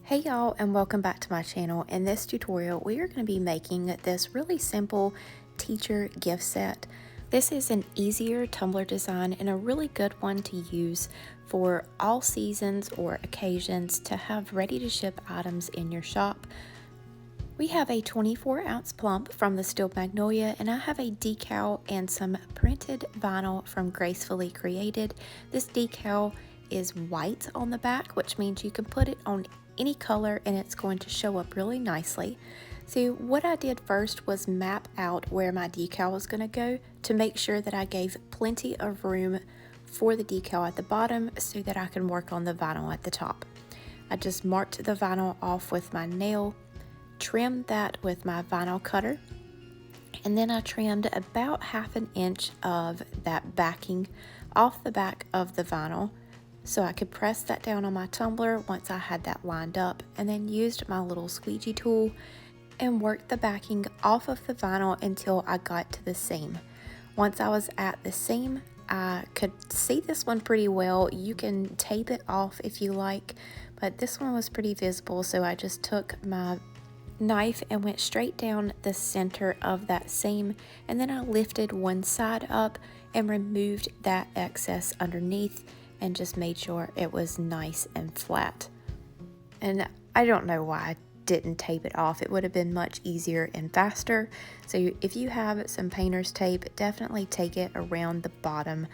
Hey y'all, and welcome back to my channel. In this tutorial we are going to be making this really simple teacher gift set. This is an easier tumbler design and a really good one to use for all seasons or occasions to have ready to ship items in your shop. We have a 24-ounce plump from the Steel Magnolia, and I have a decal and some printed vinyl from Gracefully Created. This decal is white on the back, which means you can put it on any color and it's going to show up really nicely. So what I did first was map out where my decal was going to go to make sure that I gave plenty of room for the decal at the bottom so that I can work on the vinyl at the top. I just marked the vinyl off with my nail, trimmed that with my vinyl cutter, and then I trimmed about 1/2 inch of that backing off the back of the vinyl so I could press that down on my tumbler once I had that lined up, and then used my little squeegee tool and worked the backing off of the vinyl until I got to the seam. Once I was at the seam, I could see this one pretty well. You can tape it off if you like, but this one was pretty visible, so I just took my knife and went straight down the center of that seam, and then I lifted one side up and removed that excess underneath and just made sure it was nice and flat. And I don't know why I didn't tape it off. It would have been much easier and faster. So if you have some painter's tape, definitely take it around the bottom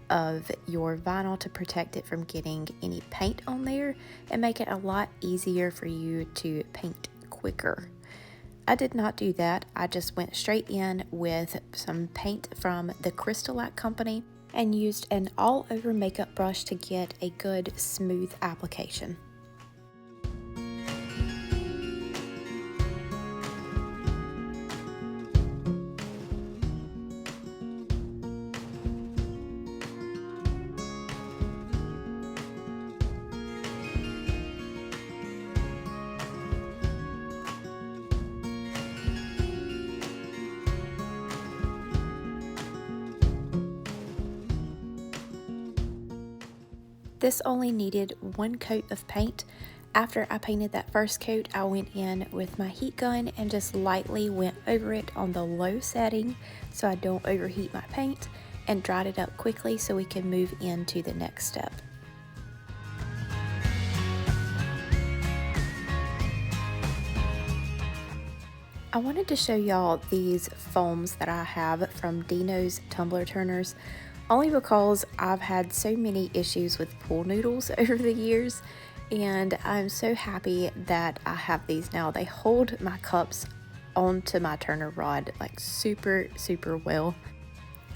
of your vinyl to protect it from getting any paint on there and make it a lot easier for you to paint quicker. I did not do that. I just went straight in with some paint from the CRYSTALAC company and used an all-over makeup brush to get a good smooth application. This only needed one coat of paint. After I painted that first coat, I went in with my heat gun and just lightly went over it on the low setting so I don't overheat my paint, and dried it up quickly so we can move into the next step. I wanted to show y'all these foams that I have from DENOS tumbler turners, only because I've had so many issues with pool noodles over the years, and I'm so happy that I have these now. They hold my cups onto my turner rod like super well,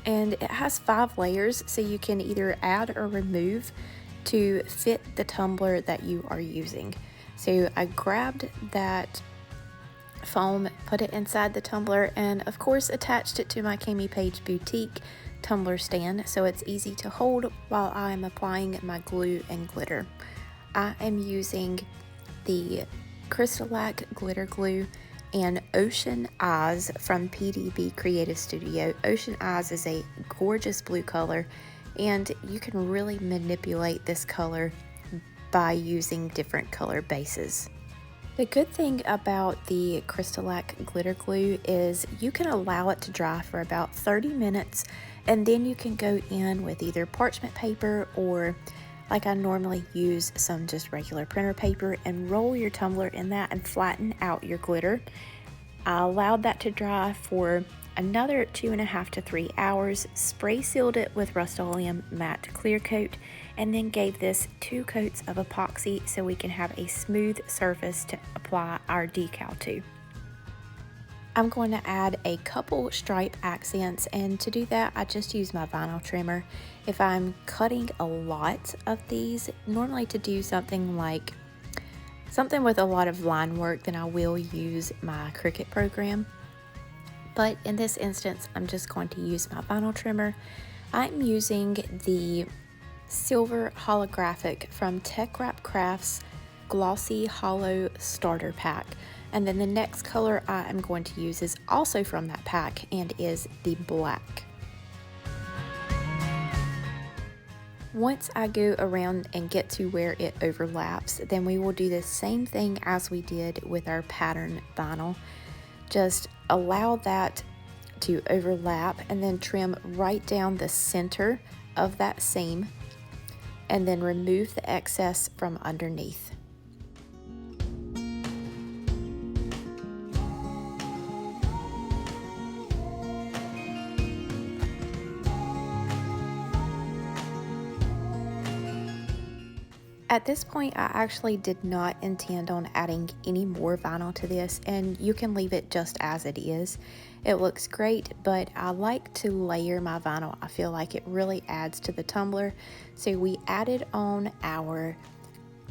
and it has 5 layers, so you can either add or remove to fit the tumbler that you are using. So I grabbed that foam, put it inside the tumbler, and of course attached it to my Cami Page Boutique tumbler stand so it's easy to hold while I am applying my glue and glitter. I am using the CRYSTALAC glitter glue and Ocean Eyes from PDB Creative Studio. Ocean Eyes is a gorgeous blue color, and you can really manipulate this color by using different color bases. The good thing about the CRYSTALAC glitter glue is you can allow it to dry for about 30 minutes, and then you can go in with either parchment paper or, like I normally use, some just regular printer paper, and roll your tumbler in that and flatten out your glitter. I allowed that to dry for another 2.5 to 3 hours, spray sealed it with Rust-Oleum matte clear coat, and then gave this 2 coats of epoxy so we can have a smooth surface to apply our decal to. I'm going to add a couple stripe accents, and to do that I just use my vinyl trimmer. If I'm cutting a lot of these, normally to do something with a lot of line work, then I will use my Cricut program. But in this instance, I'm just going to use my vinyl trimmer. I'm using the Silver Holographic from TeckWrapcraft's Glossy Hollow Starter Pack. And then the next color I am going to use is also from that pack and is the black. Once I go around and get to where it overlaps, then we will do the same thing as we did with our pattern vinyl. Just allow that to overlap and then trim right down the center of that seam and then remove the excess from underneath. At this point, I actually did not intend on adding any more vinyl to this, and you can leave it just as it is. It looks great, but I like to layer my vinyl. I feel like it really adds to the tumbler. So we added on our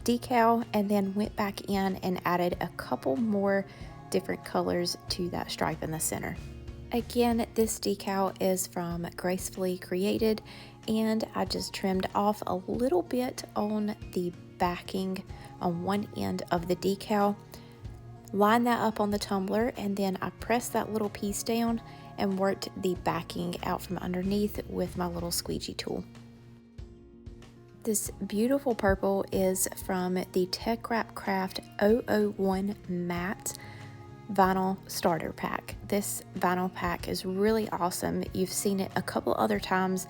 decal and then went back in and added a couple more different colors to that stripe in the center. Again, this decal is from Gracefully Created, and I just trimmed off a little bit on the backing on one end of the decal, lined that up on the tumbler, and then I pressed that little piece down and worked the backing out from underneath with my little squeegee tool. This beautiful purple is from the TeckWrapcraft 001 Matte Vinyl Starter Pack. This vinyl pack is really awesome. You've seen it a couple other times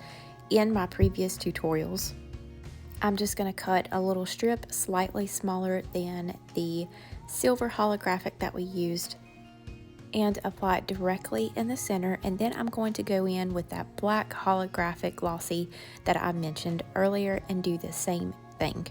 in my previous tutorials. I'm just going to cut a little strip slightly smaller than the silver holographic that we used and apply it directly in the center, and then I'm going to go in with that black holographic glossy that I mentioned earlier and do the same thing.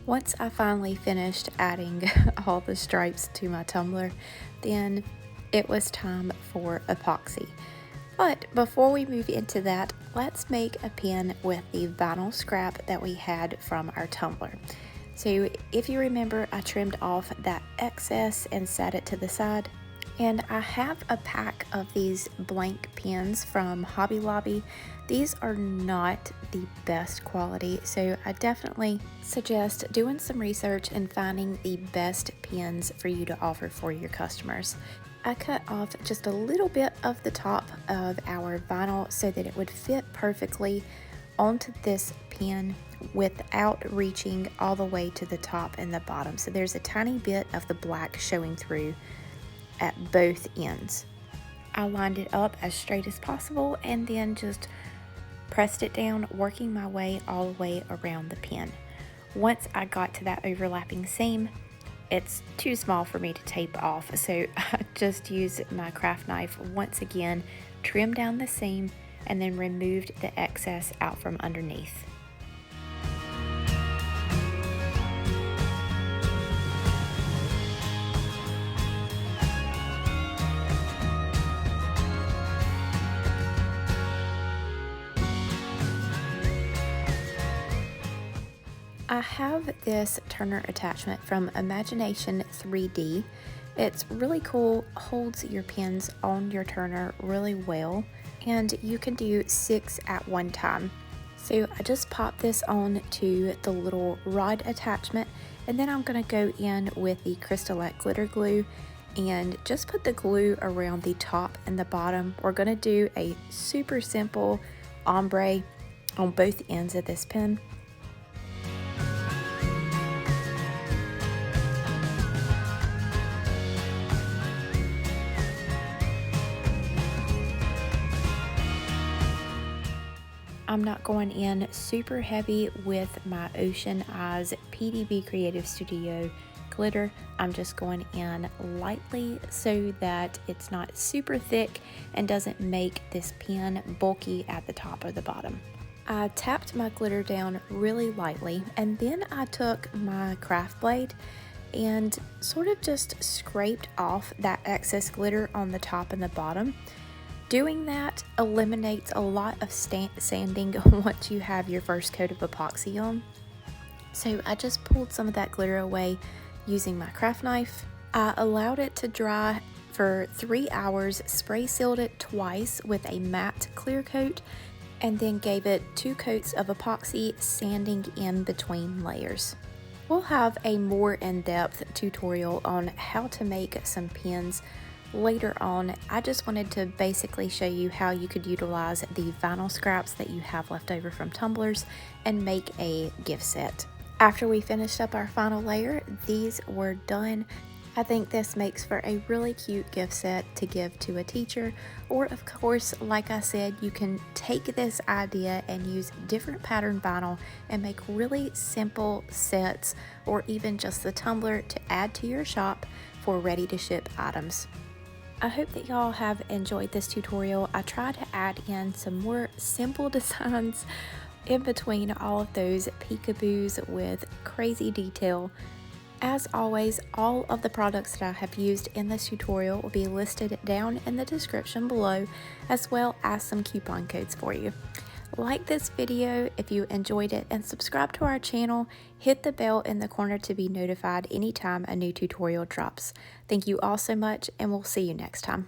Once I finally finished adding all the stripes to my tumbler, then it was time for epoxy. But before we move into that, let's make a pin with the vinyl scrap that we had from our tumbler. So if you remember, I trimmed off that excess and set it to the side. And I have a pack of these blank pins from Hobby Lobby. These are not the best quality, so I definitely suggest doing some research and finding the best pins for you to offer for your customers. I cut off just a little bit of the top of our vinyl so that it would fit perfectly onto this pin without reaching all the way to the top and the bottom. So there's a tiny bit of the black showing through at both ends. I lined it up as straight as possible and then just pressed it down, working my way all the way around the pin. Once I got to that overlapping seam, it's too small for me to tape off, so I just used my craft knife once again, trimmed down the seam, and then removed the excess out from underneath. I have this turner attachment from Imagination 3D. It's really cool, holds your pins on your turner really well, and you can do 6 at one time. So I just pop this on to the little rod attachment, and then I'm going to go in with the CRYSTALAC glitter glue and just put the glue around the top and the bottom. We're going to do a super simple ombre on both ends of this pin. I'm not going in super heavy with my Ocean Eyes PDB Creative Studio glitter. I'm just going in lightly so that it's not super thick and doesn't make this pen bulky at the top or the bottom. I tapped my glitter down really lightly, and then I took my craft blade and sort of just scraped off that excess glitter on the top and the bottom. Doing that eliminates a lot of sanding once you have your first coat of epoxy on. So I just pulled some of that glitter away using my craft knife. I allowed it to dry for 3 hours, spray sealed it twice with a matte clear coat, and then gave it 2 coats of epoxy, sanding in between layers. We'll have a more in-depth tutorial on how to make some pens later on. I just wanted to basically show you how you could utilize the vinyl scraps that you have left over from tumblers and make a gift set. After we finished up our final layer, these were done. I think this makes for a really cute gift set to give to a teacher, or of course, like I said, you can take this idea and use different pattern vinyl and make really simple sets, or even just the tumbler to add to your shop for ready to ship items. I hope that y'all have enjoyed this tutorial. I tried to add in some more simple designs in between all of those peekaboos with crazy detail. As always, all of the products that I have used in this tutorial will be listed down in the description below, as well as some coupon codes for you. Like this video if you enjoyed it, and subscribe to our channel. Hit the bell in the corner to be notified anytime a new tutorial drops. Thank you all so much, and we'll see you next time.